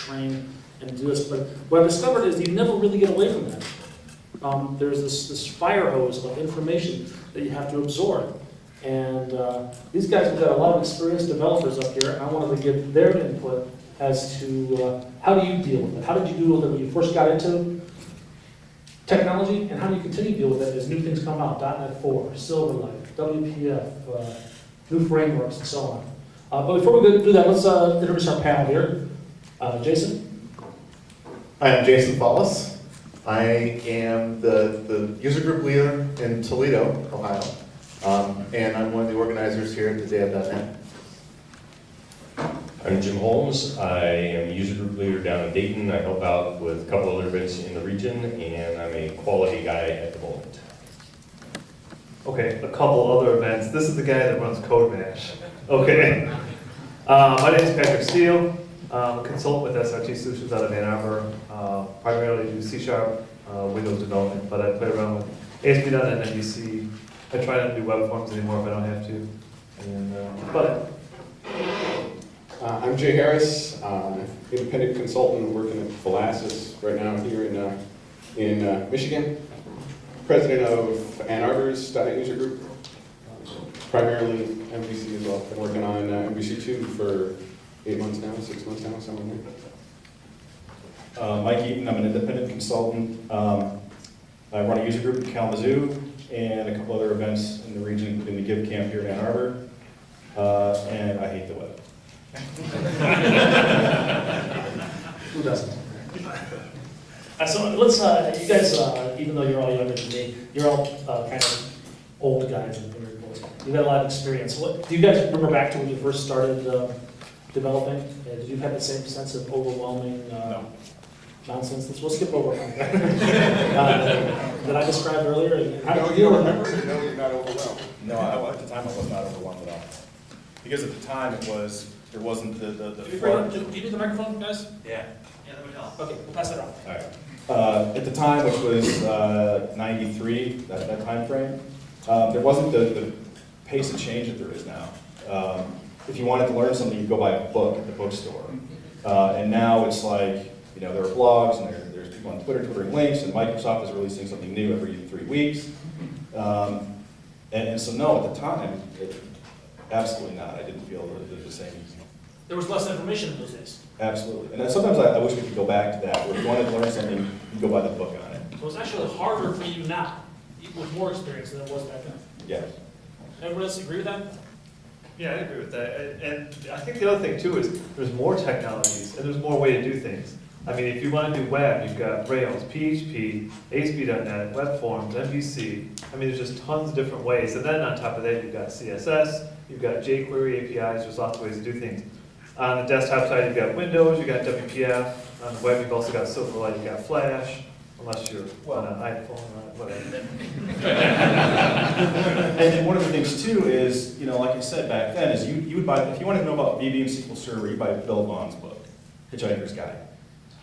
train and do this. But what I discovered is you never really get away from that. There's this fire hose of information that you have to absorb. And these guys have got a lot of experienced developers up here, and I wanted to get their input as to how do you deal with it? How did you deal with it when you first got into technology, and how do you continue to deal with it as new things come out? .NET 4, Silverlight, WPF, new frameworks, and so on. But before we do that, let's introduce our panel here. Jason? Hi, I'm Jason Fallis. I am the user group leader in Toledo, Ohio. And I'm one of the organizers here at the Day of .NET. I'm Jim Holmes. I am a user group leader down in Dayton. I help out with a couple other events in the region, and I'm a quality guy at the moment. Okay, a couple other events. This is the guy that runs Code Mash. Okay. My name is Patrick Steele. I'm a consultant with SRT Solutions out of Ann Arbor. Primarily do C# Windows development, but I play around with ASP.NET and MVC. I try not to do web forms anymore if I don't have to. And, but I'm Jay Harris, independent consultant working at Philasis right now here in Michigan. President of Ann Arbor's .NET User Group, primarily MVC as well. Been working on MVC 2 for 8 months now, 6 months now, somewhere there. Mike Eaton, I'm an independent consultant. I run a user group at Kalamazoo and a couple other events in the region, including the Give Camp here in Ann Arbor. And I hate the web. Who doesn't? So let's, you guys, even though you're all younger than me, you're all kind of old guys in your voice. You've had a lot of experience. What do you guys remember back to when you first started developing? Did you have the same sense of overwhelming nonsense? We'll skip over that I described earlier. How do you remember? No, you're not overwhelmed. No, at the time I was not overwhelmed at all. Because at the time there wasn't the Do you flood. need the microphone, guys? yeah. Yeah, that would help. Okay, we'll pass that on. All right. At the time, which was 93, that time frame, there wasn't the pace of change that there is now. If you wanted to learn something, you'd go buy a book at the bookstore. And now it's like, you know, there are blogs and there's people on Twitter twittering links, and Microsoft is releasing something new every 3 weeks. And so no, at the time, absolutely not. I didn't feel the same. There was less information in those days. Absolutely. And then sometimes I wish we could go back to that, where if you wanted to learn something, you go buy the book on it. So it's actually harder for you now, with more experience than it was back then. Yes. Everyone else agree with that? Yeah, I agree with that. And I think the other thing too is there's more technologies and there's more way to do things. I mean, if you want to do web, you've got Rails, PHP, ASP.NET, web forms, MVC. I mean, there's just tons of different ways. And then on top of that, you've got CSS, you've got jQuery APIs, there's lots of ways to do things. On the desktop side, you've got Windows, you've got WPF. On the web, you've also got Silverlight, you've got Flash, unless you're on an iPhone or whatever. And one of the things too is, you know, like I said back then, is you would buy, if you wanted to know about VB and SQL Server, you buy Bill Vaughn's book, Hitchhiker's Guide.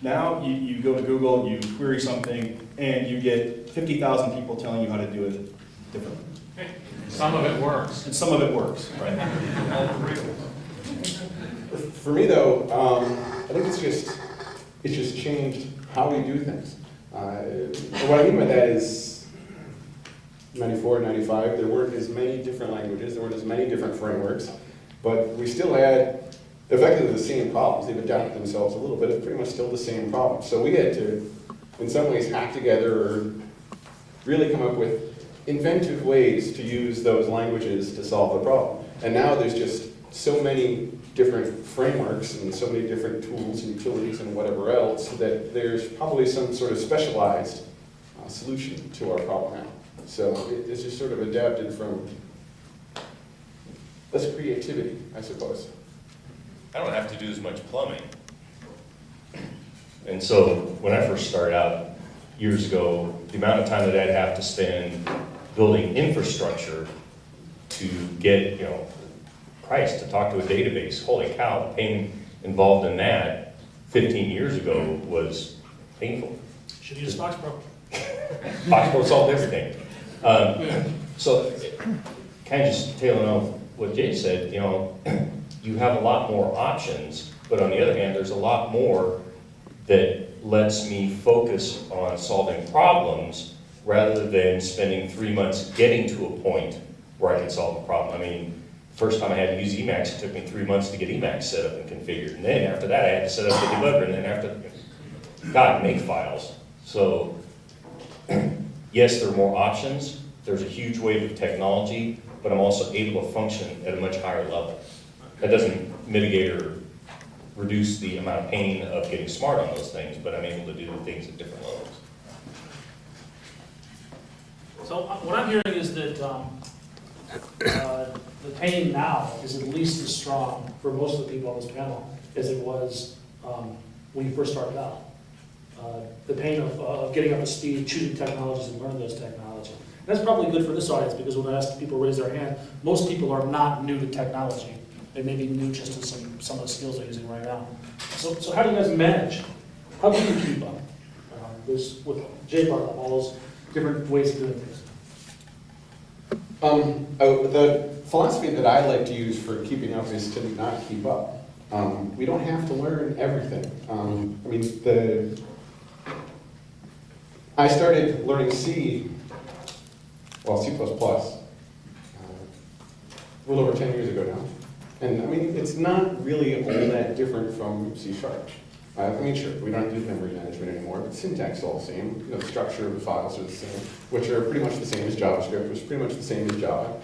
Now you go to Google, you query something, and you get 50,000 people telling you how to do it differently. Some of it works. And some of it works, right? For me though, I think it's just changed how we do things. What I mean by that is 94, 95, there weren't as many different languages, there weren't as many different frameworks, but we still had effectively the same problems. They've adapted themselves a little bit, it's pretty much still the same problem. So we had to, in some ways, hack together or really come up with inventive ways to use those languages to solve the problem. And now there's just so many different frameworks and so many different tools and utilities and whatever else that there's probably some sort of specialized solution to our problem now. So it's just sort of adapted from less creativity, I suppose. I don't have to do as much plumbing. And so when I first started out years ago, the amount of time that I'd have to spend building infrastructure to get, you know, Christ, to talk to a database, holy cow, the pain involved in that 15 years ago was painful. Should use Foxborough. Foxborough solved everything. So kind of just tailing off what Jay said, you know, you have a lot more options But on the other hand, there's a lot more that lets me focus on solving problems rather than spending 3 months getting to a point where I can solve a problem. I mean, first time I had to use Emacs, it took me 3 months to get Emacs set up and configured. And then after that, I had to set up the debugger, and then after, God, make files. So, yes, there are more options. There's a huge wave of technology, but I'm also able to function at a much higher level. That doesn't mitigate or reduce the amount of pain of getting smart on those things, but I'm able to do things at different levels. So what I'm hearing is that the pain now is at least as strong for most of the people on this panel as it was when you first started out. The pain of getting up to speed, choosing technologies and learning those technologies. And that's probably good for this audience, because when I ask people raise their hand, most people are not new to technology. They may be new just to some of the skills they're using right now. So how do you guys manage? How do you keep up? There's, with Jay brought up all those different ways of doing things. The philosophy that I like to use for keeping up is to not keep up. We don't have to learn everything. I mean, I started learning C, well, C++, a little over 10 years ago now. And I mean, it's not really all that different from C#. I mean, sure, we don't do memory management anymore, but syntax is all the same. You know, the structure of the files are the same, which are pretty much the same as JavaScript, which is pretty much the same as Java.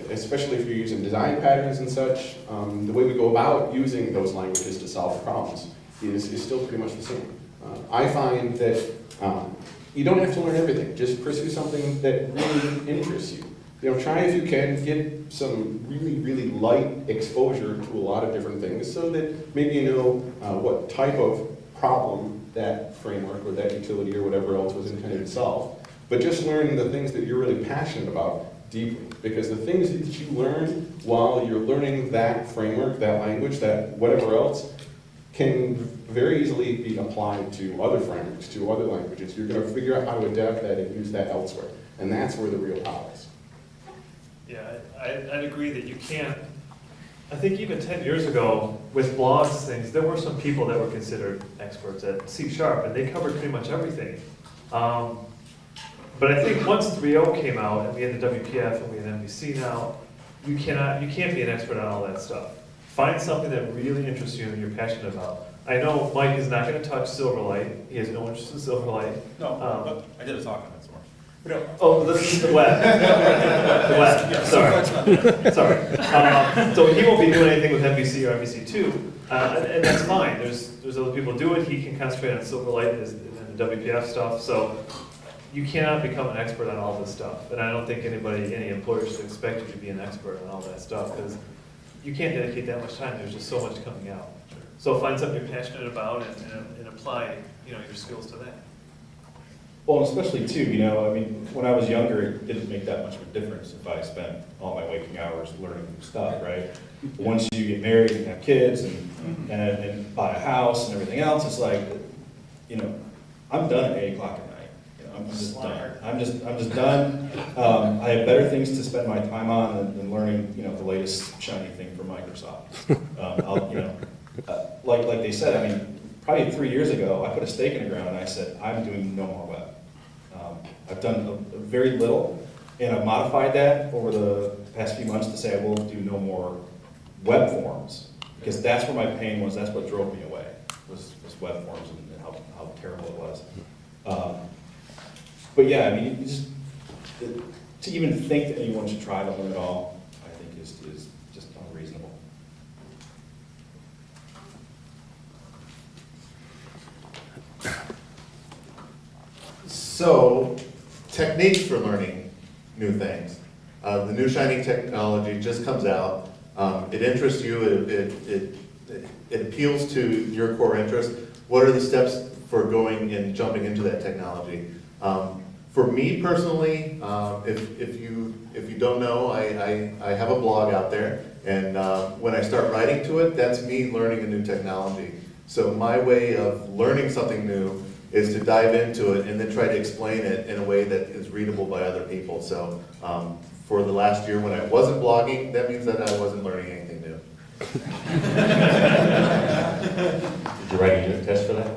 Especially if you're using design patterns and such, the way we go about using those languages to solve problems is still pretty much the same. I find that you don't have to learn everything. Just pursue something that really interests you. You know, try if you can get some really, really light exposure to a lot of different things so that maybe you know what type of problem that framework or that utility or whatever else was intended to solve. But just learn the things that you're really passionate about deeply. Because the things that you learn while you're learning that framework, that language, that whatever else, can very easily be applied to other frameworks, to other languages. You're going to figure out how to adapt that and use that elsewhere. And that's where the real power is. Yeah, I'd agree that you can't, I think even 10 years ago, with blogs and things, there were some people that were considered experts at C#, and they covered pretty much everything. But I think once 3.0 came out, and we had the WPF, and we had MVC now, you can't be an expert on all that stuff. Find something that really interests you and you're passionate about. I know Mike is not going to touch Silverlight. He has no interest in Silverlight. No, but I did a talk on it somewhere. Oh, this is the web. The web, sorry. So he won't be doing anything with MVC or MVC2, and that's fine. There's other people do it. He can concentrate on Silverlight and the WPF stuff. So you cannot become an expert on all this stuff. And I don't think any employer should expect you to be an expert on all that stuff, because you can't dedicate that much time. There's just so much coming out. So find something you're passionate about and apply, your skills to that. Well, especially too, I mean, when I was younger, it didn't make that much of a difference if I spent all my waking hours learning new stuff, right? But once you get married and have kids and buy a house and everything else, it's like, I'm done at 8 o'clock at night. I'm just done. I'm just done. I have better things to spend my time on than learning, the latest shiny thing from Microsoft. Like they said, I mean, probably 3 years ago, I put a stake in the ground and I said, I'm doing no more web. I've done very little, and I've modified that over the past few months to say I will do no more web forms, because that's where my pain was. That's what drove me away, was web forms and how terrible it was. But yeah, I mean, to even think that anyone should try to learn it all, I think is just unreasonable. So, techniques for learning new things. The new shiny technology just comes out. It interests you, it appeals to your core interest. What are the steps for going and jumping into that technology? For me personally, if you don't know, I have a blog out there, and when I start writing to it, that's me learning a new technology. So my way of learning something new is to dive into it and then try to explain it in a way that is readable by other people. So for the last year when I wasn't blogging, that means that I wasn't learning anything new. Did you write a unit test for that?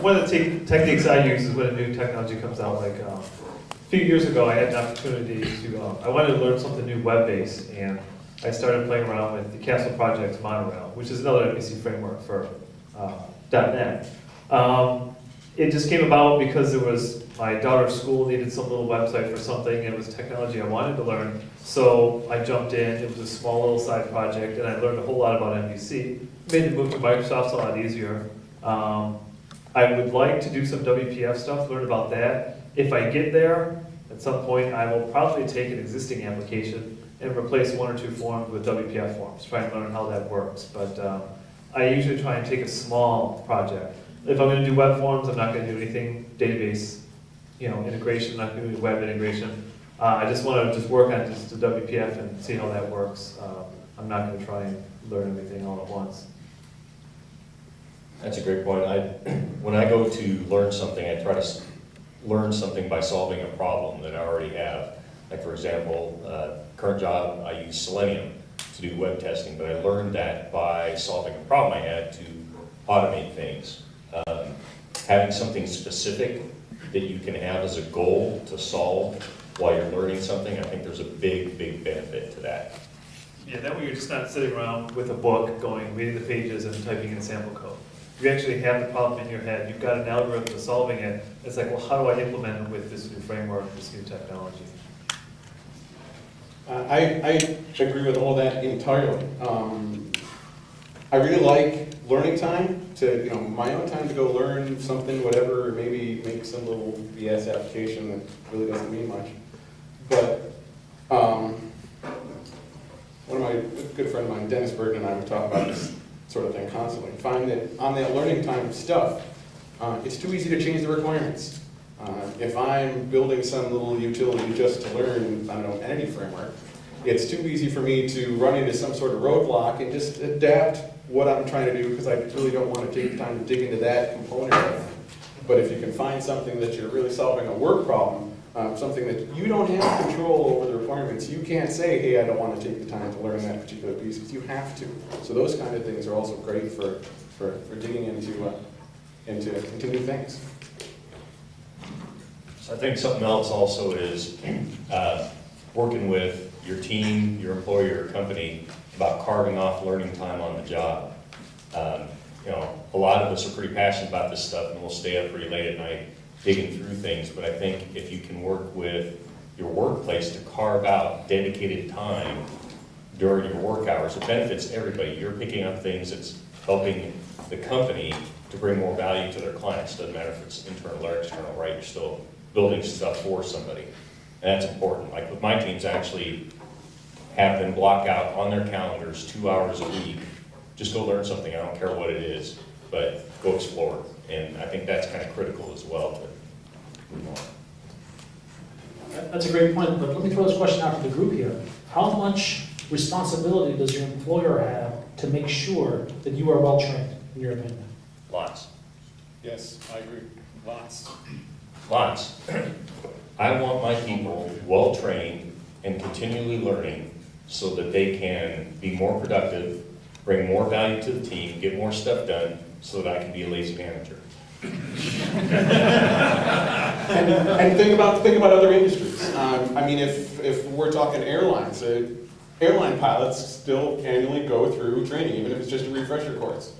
One of the techniques I use is when a new technology comes out, like a few years ago, I had an opportunity to, I wanted to learn something new web-based, and I started playing around with the Castle Project's Monorail, which is another MVC framework for .NET. It just came about because there was, my daughter's school needed some little website for something, and it was technology I wanted to learn, so I jumped in. It was a small little side project, and I learned a whole lot about MVC. Made the move to Microsoft a lot easier. I would like to do some WPF stuff, learn about that. If I get there, at some point, I will probably take an existing application and replace one or two forms with WPF forms, try and learn how that works. But I usually try and take a small project. If I'm gonna do web forms, I'm not gonna do anything database, integration, I'm not gonna do web integration. I just wanna work on just the WPF and see how that works. I'm not gonna try and learn everything all at once. That's a great point. When I go to learn something, I try to learn something by solving a problem that I already have. Like for example, current job, I use Selenium to do web testing, but I learned that by solving a problem I had to automate things. Having something specific that you can have as a goal to solve while you're learning something, I think there's a big, big benefit to that. Yeah, that way you're just not sitting around with a book, reading the pages and typing in sample code. You actually have the problem in your head, you've got an algorithm for solving it. It's like, well, how do I implement it with this new framework, this new technology? I agree with all that entirely. I really like learning time to, my own time to go learn something, whatever, or maybe make some little BS application that really doesn't mean much. But one of my good friend of mine, Dennis Burton, and I would talk about this sort of thing constantly. Find that on that learning time stuff, it's too easy to change the requirements. If I'm building some little utility just to learn, Entity Framework, it's too easy for me to run into some sort of roadblock and just adapt what I'm trying to do because I really don't want to take the time to dig into that component of it. But if you can find something that you're really solving a work problem, something that you don't have control over the requirements, you can't say, hey, I don't want to take the time to learn that particular piece, because you have to. So those kind of things are also great for digging into new things. So I think something else also is working with your team, your employer, your company about carving off learning time on the job. A lot of us are pretty passionate about this stuff, and we'll stay up pretty late at night digging through things, but I think if you can work with your workplace to carve out dedicated time during your work hours, it benefits everybody. You're picking up things that's helping the company to bring more value to their clients. Doesn't matter if it's internal or external, right? You're still building stuff for somebody. And that's important. Like with my teams, I actually have them block out on their calendars 2 hours a week. Just go learn something. I don't care what it is, but go explore. And I think that's kind of critical as well to move on. That's a great point, but let me throw this question out to the group here. How much responsibility does your employer have to make sure that you are well trained, in your opinion? Lots. Yes, I agree. Lots. Lots. I want my people well-trained and continually learning so that they can be more productive, bring more value to the team, get more stuff done, so that I can be a lazy manager. And think about other industries. If we're talking airlines, airline pilots still annually go through training, even if it's just a refresher course.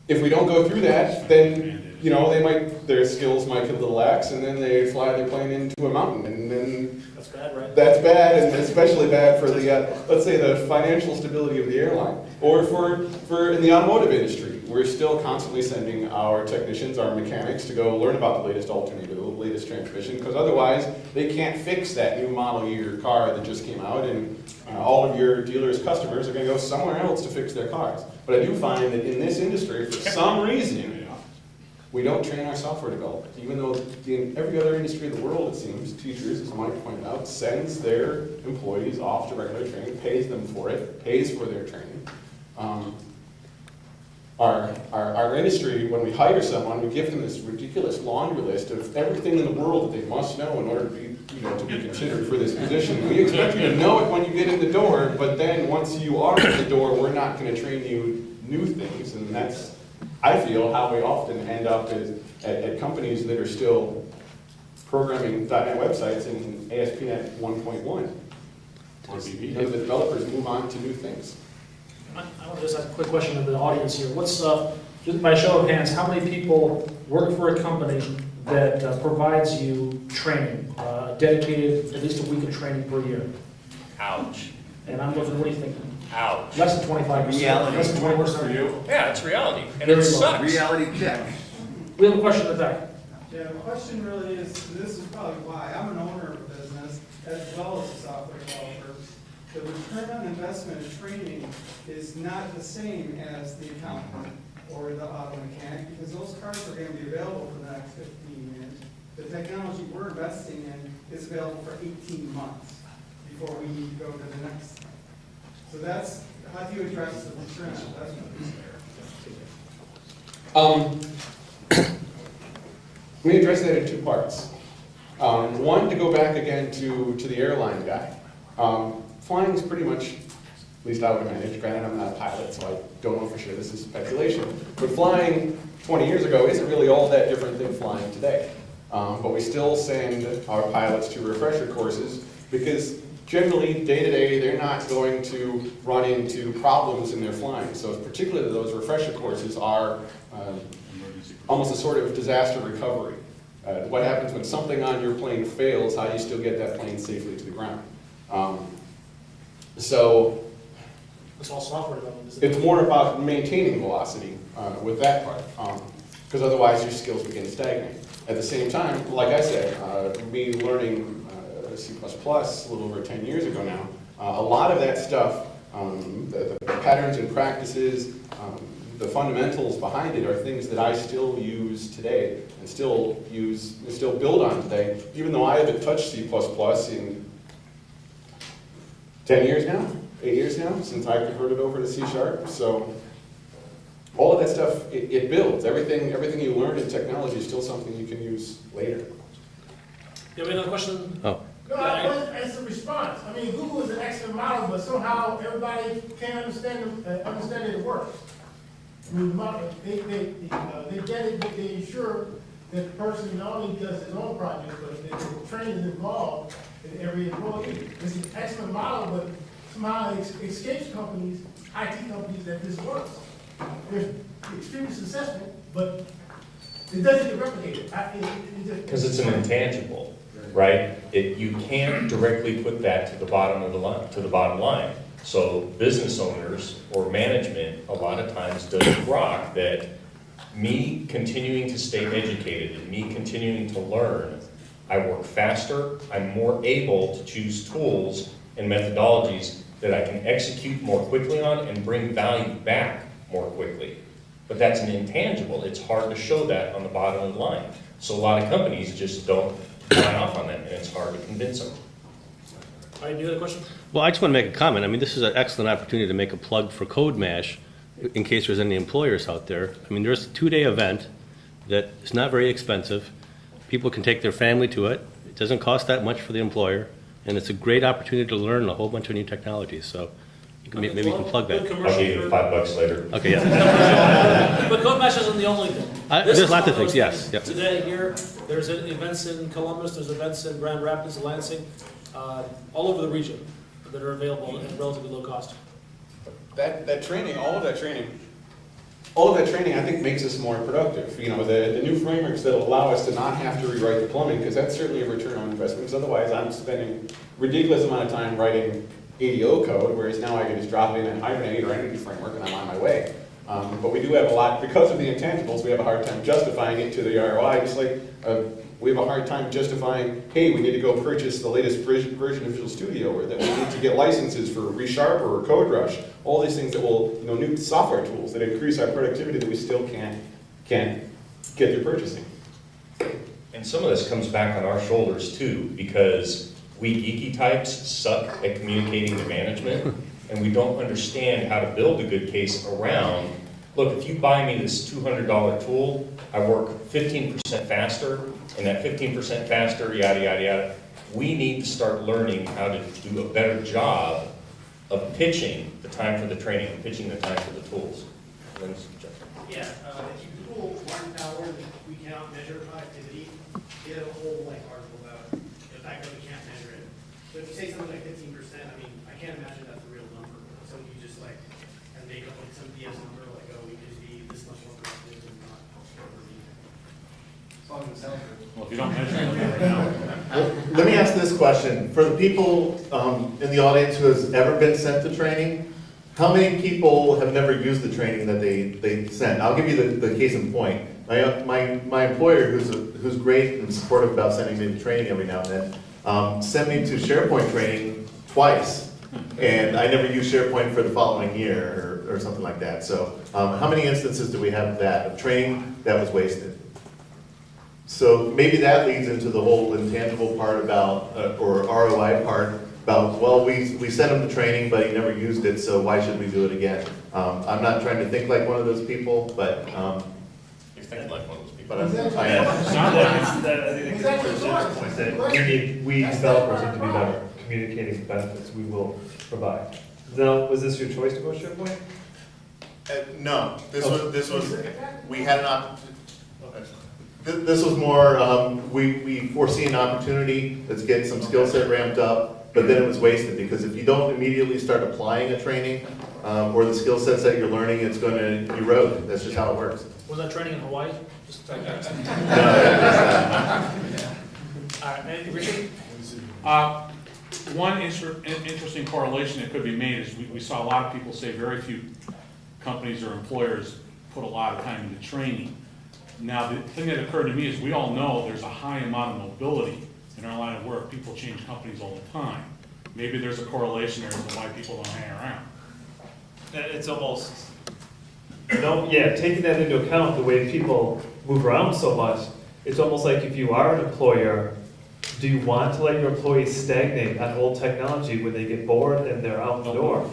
If we don't go through that, then their skills might get a little lax, and then they fly their plane into a mountain, and then That's bad, right? that's bad, and especially bad for the let's say the financial stability of the airline, or for in the automotive industry. We're still constantly sending our technicians, our mechanics, to go learn about the latest alternator, the latest transmission, because otherwise they can't fix that new model year car that just came out, and all of your dealers' customers are going to go somewhere else to fix their cars. But I do find that in this industry, for some reason, we don't train our software developers, even though in every other industry in the world, it seems, teachers, as Mike pointed out, sends their employees off to regular training, pays them for it, pays for their training. Our industry, when we hire someone, we give them this ridiculous laundry list of everything in the world that they must know in order to be to be considered for this position. We expect you to know it when you get in the door, but then once you are in the door, we're not going to train you new things. And that's, I feel, how we often end up at companies that are still programming .NET websites in ASP.NET 1.1. The developers move on to new things. I want to just ask a quick question of the audience here. What's, just by show of hands, how many people work for a company that provides you training, dedicated at least a week of training per year? Ouch, And I'm looking, what do you think? ouch. Less than 25%. Reality. Less than 20% for you. Yeah, it's reality, and Very it low. sucks. Reality check. We have a question in the back. Yeah, the question really is, this is probably why, I'm an owner of a business as well as a software developer. The return on investment in training is not the same as the accountant or the auto mechanic, because those cars are gonna be available for the next 15 years. The technology we're investing in is available for 18 months before we need to go to the next thing. So that's, how do you address the return on investment there? Let me address that in two parts. One, to go back again to the airline guy. Flying is pretty much, at least I would manage, granted I'm not a pilot, so I don't know for sure, this is speculation, but flying 20 years ago isn't really all that different than flying today. But we still send our pilots to refresher courses because generally, day to day, they're not going to run into problems in their flying. So particularly those refresher courses are almost a sort of disaster recovery. What happens when something on your plane fails, how do you still get that plane safely to the ground? So It's all software development, isn't it? it's more about maintaining velocity with that part, because otherwise your skills begin to stagnate. At the same time, like I said, me learning C++ a little over 10 years ago now, a lot of that stuff, the patterns and practices, the fundamentals behind it are things that I still use today and still build on today, even though I haven't touched C++ in 10 years now, 8 years now, since I converted over to C#. So all of that stuff, it builds. Everything you learn in technology is still something you can use later. You have another question? No, it's a response. I mean, Google is an excellent model, but somehow everybody can't understand that it works. I mean, they get it, but they ensure that the person not only does his own project, but that the training is involved in every employee. It's an excellent model, but somehow it escapes companies, IT companies, that this works. They're extremely successful, but it doesn't get replicated. Because it's an intangible, right? You can't directly put that to the bottom of the line, to the bottom line. So business owners or management a lot of times doesn't rock that me continuing to stay educated and me continuing to learn, I work faster, I'm more able to choose tools and methodologies that I can execute more quickly on and bring value back more quickly. But that's an intangible. It's hard to show that on the bottom of the line. So a lot of companies just don't sign off on that, and it's hard to convince them. All right, any other question? well, I just want to make a comment. I mean, this is an excellent opportunity to make a plug for CodeMash in case there's any employers out there. I mean, there's a 2-day event that is not very expensive. People can take their family to it. It doesn't cost that much for the employer, and it's a great opportunity to learn a whole bunch of new technologies. So you can, maybe you can plug Good that. commercial I'll give you for- $5 later. Okay, yeah. But CodeMash isn't the only thing. There's This is lots of one those things, yes, yep. Today here, there's events in Columbus, there's events in Grand Rapids, Lansing, all over the region that are available at relatively low cost. That training, all of that training, I think makes us more productive. You know, the new frameworks that allow us to not have to rewrite the plumbing, because that's certainly a return on investment. Because otherwise, I'm spending ridiculous amount of time writing ADO code, whereas now I can just drop in and Hibernate or Entity Framework, and I'm on my way. But we do have a lot, because of the intangibles, we have a hard time justifying it to the ROI. Just like we have a hard time justifying, hey, we need to go purchase the latest version of Visual Studio, or that we need to get licenses for ReSharper or CodeRush. All these things that will, new software tools that increase our productivity that we still can't get through purchasing. And some of this comes back on our shoulders too, because we geeky types suck at communicating to management, and we don't understand how to build a good case around, look, if you buy me this $200 tool, I work 15% faster, and that 15% faster, yada, yada, yada, we need to start learning how to do a better job of pitching the time for the training, pitching the time for the tools. Lynn's suggestion. Yeah, if you Google Martin Fowler, we cannot measure productivity, he had a whole like article about the fact that we can't measure it. So if you say something like 15%, I mean, I can't imagine that's a real number. So you just like, and make up like some BS number, like, oh, we could be this much more productive and not. As long as it sounds good. Well, if you don't measure it right now. Let me ask this question. For the people in the audience who has ever been sent to training, how many people have never used the training that they sent? I'll give you the case in point. My employer, who's great and supportive about sending me to training every now and then, sent me to SharePoint training twice. And I never used SharePoint for the following year or something like that. So how many instances do we have of that, of training that was wasted? So maybe that leads into the whole intangible part about, or ROI part about, well, we sent him to training, but he never used it, so why should we do it again? I'm not trying to think like one of those people, but, You're thinking like one of those people. but I am. I think it's that we developers need to be better communicating the benefits we will provide. Now, was this your choice to go SharePoint? No, this was, we had an this was more, we foresee an opportunity, let's get some skill set ramped up, but then it was wasted, because if you don't immediately start applying a training, or the skill sets that you're learning, it's gonna erode, that's just how it works. Was that training in Hawaii? Just like that. And Richard? One interesting correlation that could be made is we saw a lot of people say very few companies or employers put a lot of time into training. Now, the thing that occurred to me is we all know there's a high amount of mobility in our line of work. People change companies all the time. Maybe there's a correlation there as to why people don't hang around. It's almost, taking that into account, the way people move around so much, it's almost like if you are an employer, do you want to let your employees stagnate on old technology when they get bored and they're out the door?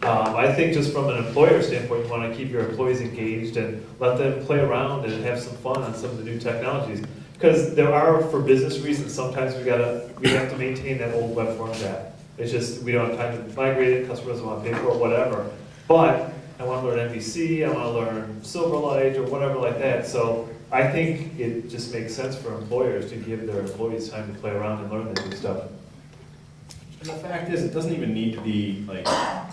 I think just from an employer standpoint, you want to keep your employees engaged and let them play around and have some fun on some of the new technologies. Because there are, for business reasons, sometimes we have to maintain that old web forms app. It's just, we don't have time to migrate it, customers don't want to pay for it, whatever. But I want to learn MVC, I want to learn Silverlight or whatever like that. So I think it just makes sense for employers to give their employees time to play around and learn the new stuff. And the fact is, it doesn't even need to be like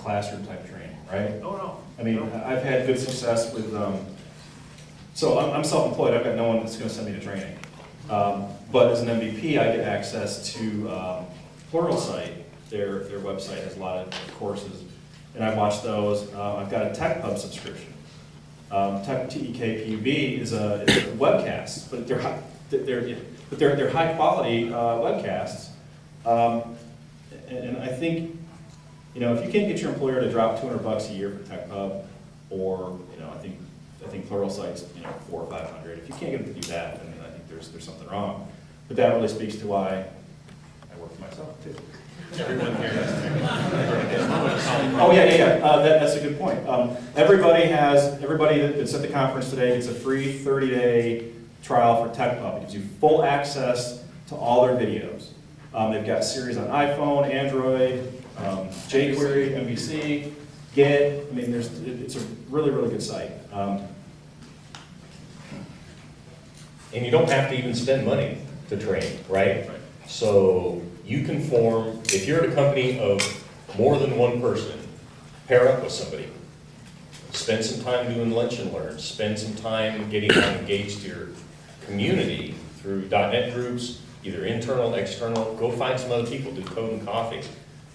classroom type training, right? Oh, no. I mean, I've had good success with, so I'm self-employed, I've got no one that's gonna send me to training. But as an MVP, I get access to Pluralsight. Their website has a lot of courses, and I watch those. I've got a TechPub subscription. TechPub is a webcast, but they're high quality webcasts. And I think, if you can't get your employer to drop $200 a year for TechPub, or, I think Pluralsight's, $400 or $500. If you can't get them to do that, then I think there's something wrong. But that really speaks to why I work for myself too. Everyone here. Oh, yeah. That's a good point. Everybody that's at the conference today gets a free 30-day trial for TechPub. It gives you full access to all their videos. They've got series on iPhone, Android, jQuery, MVC, Git. I mean, it's a really, really good site. And you don't have to even spend money to train, right? So you can form, if you're at a company of more than one person, pair up with somebody. Spend some time doing lunch and learn. Spend some time getting engaged to your community through .NET groups, either internal, external. Go find some other people, do code and coffee.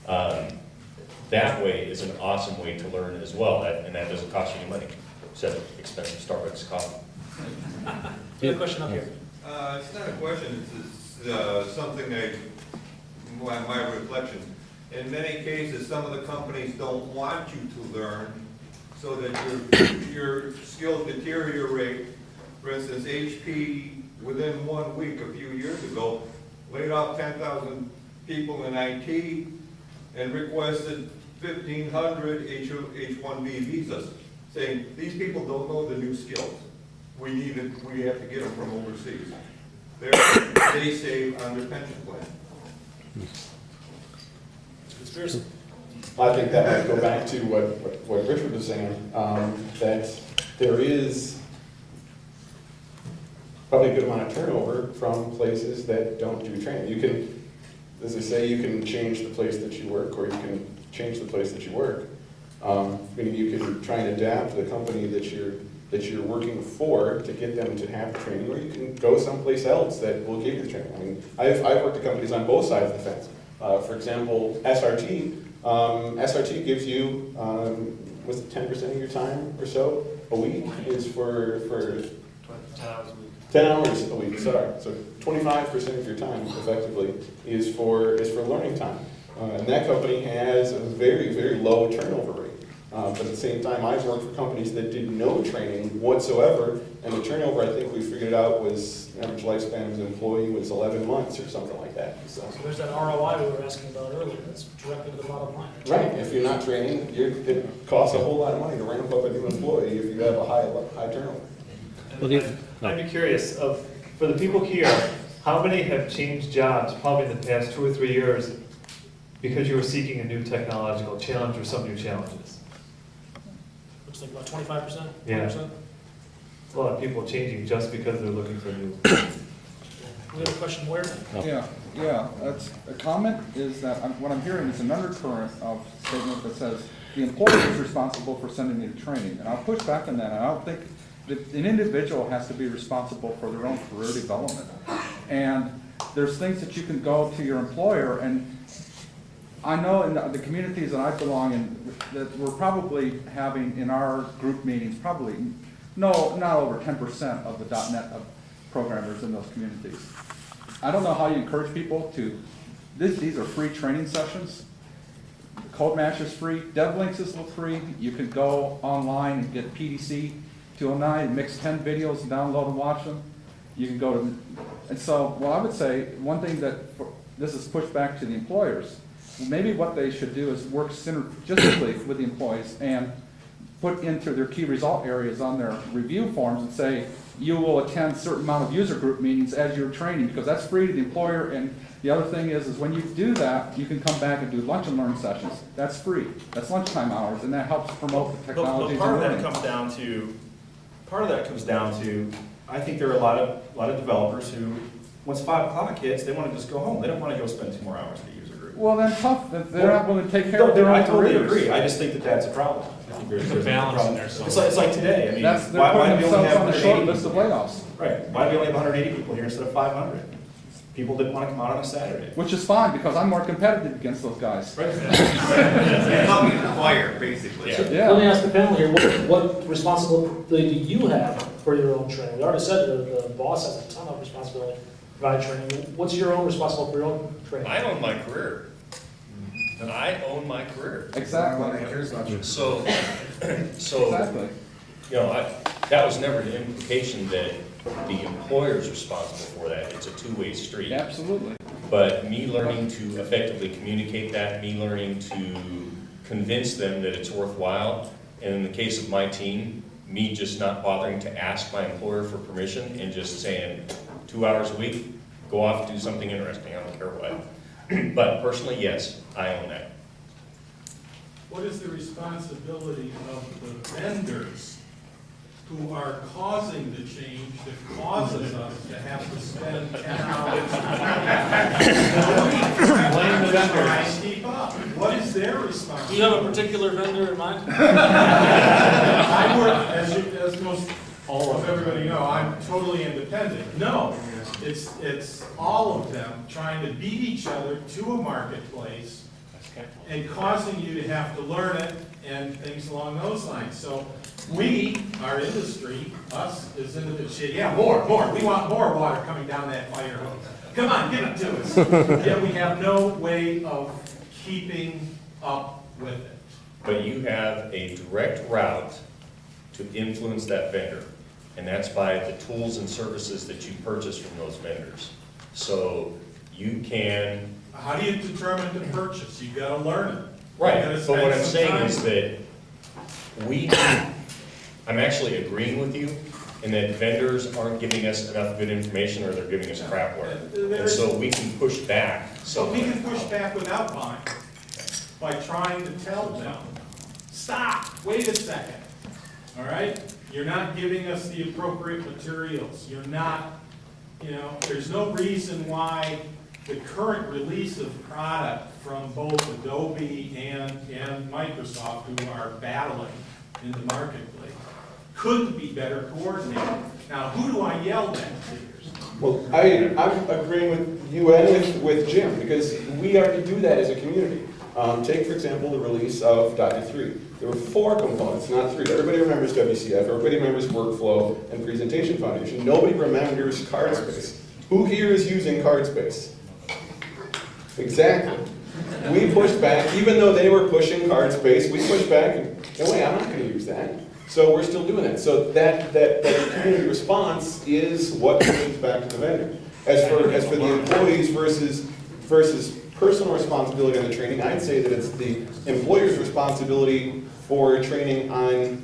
That way is an awesome way to learn as well, and that doesn't cost you any money, except expensive Starbucks coffee. Good question up here. It's not a question, it's something my reflection. In many cases, some of the companies don't want you to learn so that your skills deteriorate. For instance, HP, within 1 week, a few years ago, laid off 10,000 people in IT and requested 1,500 H-1B visas, saying, these people don't know the new skills. We have to get them from overseas. They save on their pension plan. It's a conspiracy. I think that might go back to what Richard was saying, that there is probably a good amount of turnover from places that don't do training. You can, as I say, you can change the place that you work, or you can change the place that you work. I mean, you can try and adapt the company that you're working for to get them to have the training, or you can go someplace else that will give you the training. I mean, I've worked at companies on both sides of the fence. For example, SRT. SRT gives you, was it 10% of your time or so a week is for 10 hours a week, sorry. So 25% of your time effectively is for learning time. And that company has a very, very low turnover rate. But at the same time, I've worked for companies that did no training whatsoever, and the turnover, I think we figured out, was average lifespan of an employee was 11 months or something like that. So there's that ROI we were asking about earlier, that's directly to the bottom line. Right, if you're not training, it costs a whole lot of money to ramp up a new employee if you have a high turnover. I'd be curious for the people here, how many have changed jobs probably in the past 2 or 3 years because you were seeking a new technological challenge or some new challenges? Looks like about 25%? Yeah. 20%? A lot of people changing just because they're looking for new. We have a question where? Yeah, that's, a comment is that what I'm hearing is an undercurrent of statement that says the employer is responsible for sending me to training, and I'll push back on that. I don't think that an individual has to be responsible for their own career development. And there's things that you can go to your employer, and I know in the communities that I belong in, that we're probably having in our group meetings, probably not over 10% of the .NET programmers in those communities. I don't know how you encourage people to, these are free training sessions. Code Match is free, DevLinks is free. You can go online and get PDC 209, mix 10 videos, and download and watch them. You can go to, and so, well, I would say, one thing that, this is pushed back to the employers, maybe what they should do is work synergistically with the employees and put into their key result areas on their review forms and say, you will attend a certain amount of user group meetings as you're training, because that's free to the employer. And the other thing is when you do that, you can come back and do lunch and learn sessions. That's free. That's lunchtime hours, and that helps promote the technology. Part of that comes down to, I think there are a lot of developers who, once 5 o'clock hits, they want to just go home. They don't want to go spend 2 more hours at a user group. Well, then tough, they're not willing to take care of their own I totally careers. agree. I just think that that's a problem. I think there's a balance problem. in there somewhere. It's like today. I mean, They're why putting do we only themselves have on the short 180 list of people? layoffs. Right. Why do we only have 180 people here instead of 500? People didn't want to come out on a Saturday. Which is fine, because I'm more competitive against those guys. Right. You're helping the choir, basically. Yeah. Let me ask the panel here, what responsibility do you have for your own training? We already said the boss has a ton of responsibility to provide training. What's your own responsibility for your own training? I own my career. And I own my career. Exactly. So, Exactly. you know, that was never the implication that the employer's responsible for that. It's a two-way street. Absolutely. But me learning to effectively communicate that, me learning to convince them that it's worthwhile, and in the case of my team, me just not bothering to ask my employer for permission and just saying 2 hours a week, go off, do something interesting, I don't care what. But personally, yes, I own that. What is the responsibility of the vendors who are causing the change that causes us to have to spend 10 hours Blame the vendors. to keep up? What is their Do responsibility? you have a particular vendor in mind? I work, as most of everybody know, I'm totally independent. No, it's all of them trying to beat each other to a marketplace and causing you to have to learn it and things along those lines. So we, our industry, us as industry, yeah, more, we want more water coming down that fire hose. Come on, give it to us. Yet we have no way of keeping up with it. But you have a direct route to influence that vendor, and that's by the tools and services that you purchase from those vendors. So you can. How do you determine the purchase? You gotta learn it. Right, You gotta but what spend I'm some saying time. is that I'm actually agreeing with you and that vendors aren't giving us enough good information, or they're giving us crapware. And so we can push back. So we can push back without buying, by trying to tell them, stop, wait a second, all right? You're not giving us the appropriate materials, you're not, there's no reason why the current release of product from both Adobe and Microsoft, who are battling in the marketplace, couldn't be better coordinated. Now, who do I yell at here? Well, I'm agreeing with you and with Jim, because we already do that as a community. Take, for example, the release of .NET 3. There were 4 components, not 3. Everybody remembers WCF, everybody remembers Workflow and Presentation Foundation. Nobody remembers CardSpace. Who here is using CardSpace? Exactly. We pushed back, even though they were pushing CardSpace, we pushed back and, no way, I'm not going to use that. So we're still doing that. So that community response is what comes back to the vendor. As for the employees versus personal responsibility on the training, I'd say that it's the employer's responsibility for training on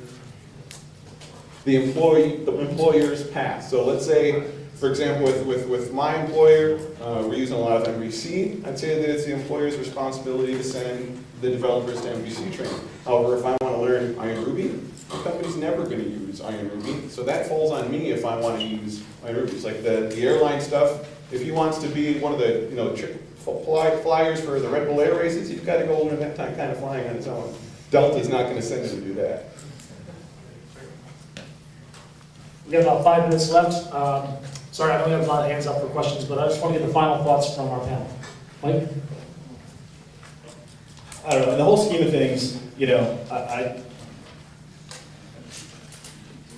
the employer's path. So let's say, for example, with my employer, we're using a lot of MVC. I'd say that it's the employer's responsibility to send the developers to MVC training. However, if I want to learn Iron Ruby, the company's never going to use Iron Ruby. So that falls on me if I want to use Iron Ruby. It's like the airline stuff. If he wants to be one of the flyers for the Red Bull Air races, you've got to go learn that kind of flying on its own. Delta's not going to send him to do that. We have about 5 minutes left. Sorry, I don't have a lot of hands up for questions, but I just want to get the final thoughts from our panel. Mike? I don't know, in the whole scheme of things,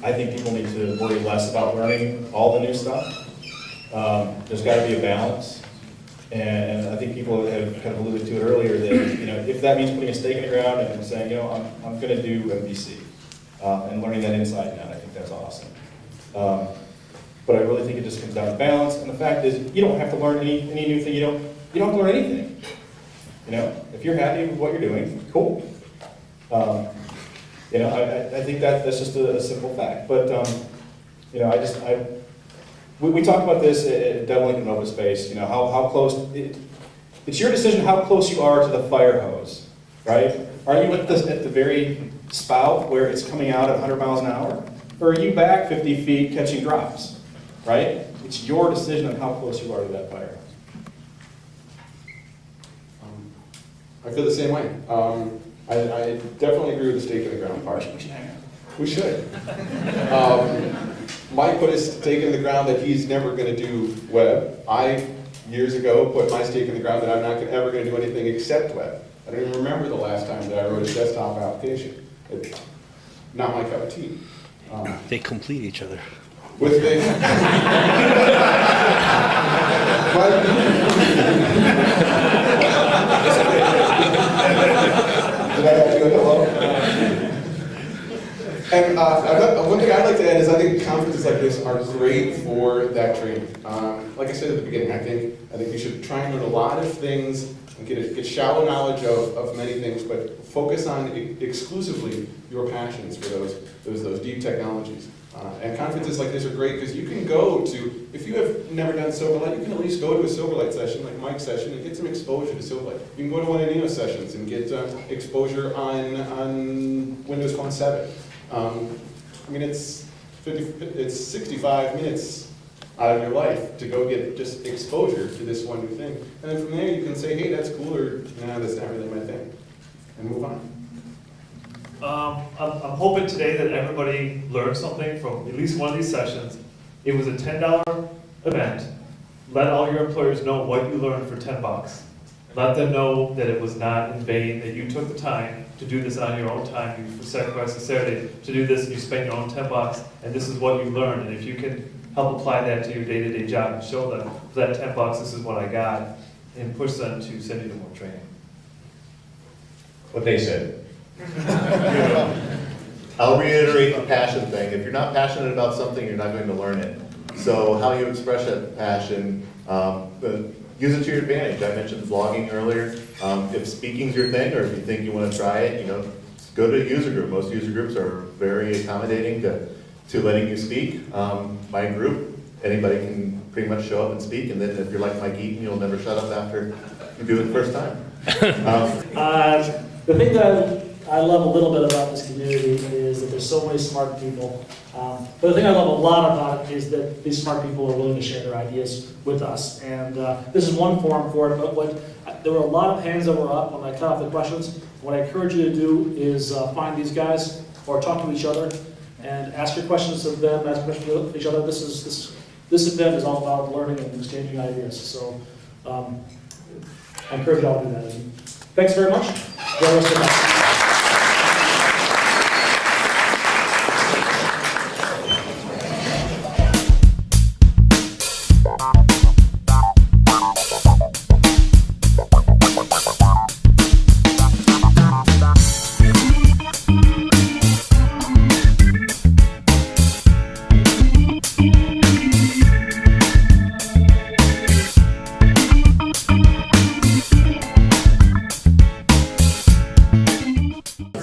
I think people need to worry less about learning all the new stuff. There's got to be a balance. And I think people have kind of alluded to it earlier that, if that means putting a stake in the ground and saying, I'm going to do MVC and learning that inside and out, I think that's awesome. But I really think it just comes down to balance. And the fact is, you don't have to learn any new thing. You don't have to learn anything. If you're happy with what you're doing, cool. I think that's just a simple fact. But, we talked about this at DevLink and Nova Space, how close, it's your decision how close you are to the fire hose, right? Are you at the very spout where it's coming out at 100 miles an hour? Or are you back 50 feet catching drops, right? It's your decision on how close you are to that fire hose. I feel the same way. I definitely agree with the stake in the ground part. We should hang out. We should. Mike put his stake in the ground that he's never going to do web. I, years ago, put my stake in the ground that I'm not ever going to do anything except web. I don't even remember the last time that I wrote a desktop application. It's not my cup of tea. They complete each other. With the... Did I have to go hello? And one thing I'd like to add is I think conferences like this are great for that training. Like I said at the beginning, I think you should try and learn a lot of things and get shallow knowledge of many things, but focus on exclusively your passions for those deep technologies. And conferences like this are great because you can go to, if you have never done Silverlight, you can at least go to a Silverlight session, like Mike's session, and get some exposure to Silverlight. You can go to one of Nino's sessions and get exposure on Windows Phone 7. It's 65 minutes out of your life to go get just exposure to this one new thing. And then from there you can say, hey, that's cool, or nah, that's not really my thing, and move on. I'm hoping today that everybody learned something from at least one of these sessions. It was a $10 event. Let all your employers know what you learned for $10. Let them know that it was not in vain, that you took the time to do this on your own time. You sacrificed a Saturday to do this, and you spent your own $10, and this is what you learned. And if you can help apply that to your day-to-day job and show them, for that $10, this is what I got, and push them to send you to more training. What they said. I'll reiterate the passion thing. If you're not passionate about something, you're not going to learn it. So how you express that passion, use it to your advantage. I mentioned vlogging earlier. If speaking's your thing, or if you think you want to try it, go to a user group. Most user groups are very accommodating to to letting you speak. My group, anybody can pretty much show up and speak, and then if you're like Mike Eaton, you'll never shut up after you do it the first time. The thing that I love a little bit about this community is that there's so many smart people. But the thing I love a lot about it is that these smart people are willing to share their ideas with us. And this is one forum for it, but there were a lot of hands that were up when I cut off the questions. What I encourage you to do is find these guys or talk to each other and ask your questions of them, ask questions of each other. This event is all about learning and exchanging ideas. So I encourage you all to do that. Thanks very much. Enjoy the rest of the night.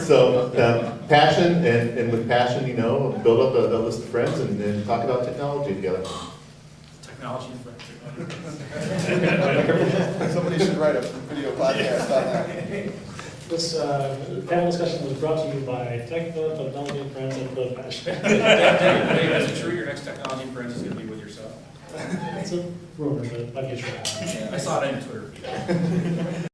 So, passion, and with passion, you know, build up a list of friends and talk about technology together. Technology and friendship. Somebody should write a video podcast on that. This panel discussion was brought to you by Technical, Technology and Friends, and Code Passion. Dave, is it true your next technology friends is going to be with yourself? It's a rumor, but I'll get you. I saw it on your Twitter feed.